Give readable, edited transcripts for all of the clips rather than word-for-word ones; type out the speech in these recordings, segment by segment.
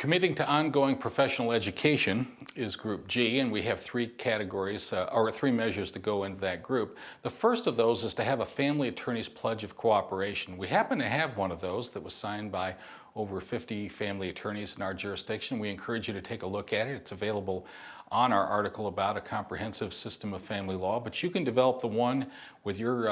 Committing to ongoing professional education is Group G, and we have three categories or three measures to go into that group. The first of those is to have a family attorney's pledge of cooperation. We happen to have one of those that was signed by over 50 family attorneys in our jurisdiction. We encourage you to take a look at it. It's available on our article about a comprehensive system of family law, but you can develop the one with your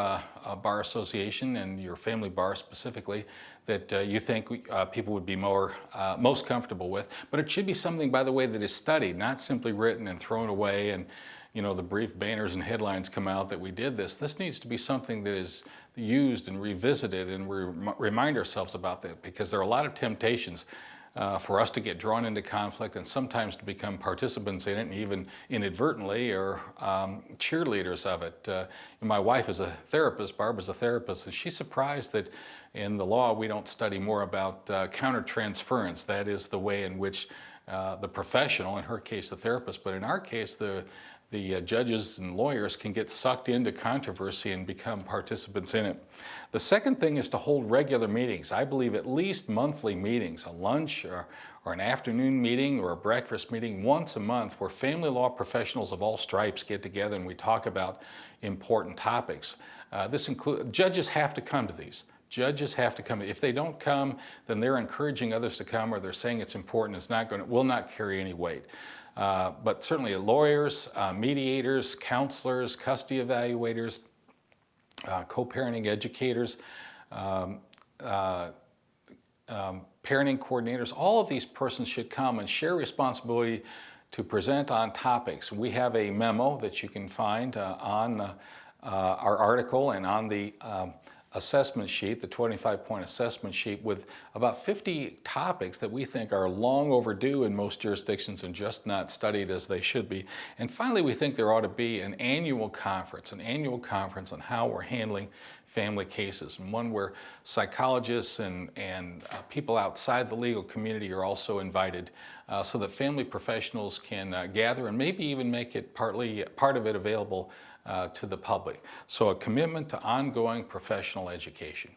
bar association and your family bar specifically that you think people would be most comfortable with. But it should be something, by the way, that is studied, not simply written and thrown away and the brief banners and headlines come out that we did this. This needs to be something that is used and revisited, and we remind ourselves about that, because there are a lot of temptations for us to get drawn into conflict and sometimes to become participants in it, and even inadvertently or cheerleaders of it. My wife is a therapist, Barbara's a therapist, and she's surprised that in the law we don't study more about countertransference. That is the way in which the professional, in her case the therapist, but in our case the judges and lawyers can get sucked into controversy and become participants in it. The second thing is to hold regular meetings. I believe at least monthly meetings, a lunch or an afternoon meeting or a breakfast meeting once a month, where family law professionals of all stripes get together and we talk about important topics. This includes, judges have to come to these. Judges have to come. If they don't come, then they're encouraging others to come, or they're saying it's important. Will not carry any weight. But certainly lawyers, mediators, counselors, custody evaluators, co-parenting educators, parenting coordinators, all of these persons should come and share responsibility to present on topics. We have a memo that you can find on our article and on the assessment sheet, the 25-point assessment sheet, with about 50 topics that we think are long overdue in most jurisdictions and just not studied as they should be. And finally, we think there ought to be an annual conference on how we're handling family cases, and one where psychologists and people outside the legal community are also invited, so that family professionals can gather and maybe even make it part of it available to the public. So a commitment to ongoing professional education.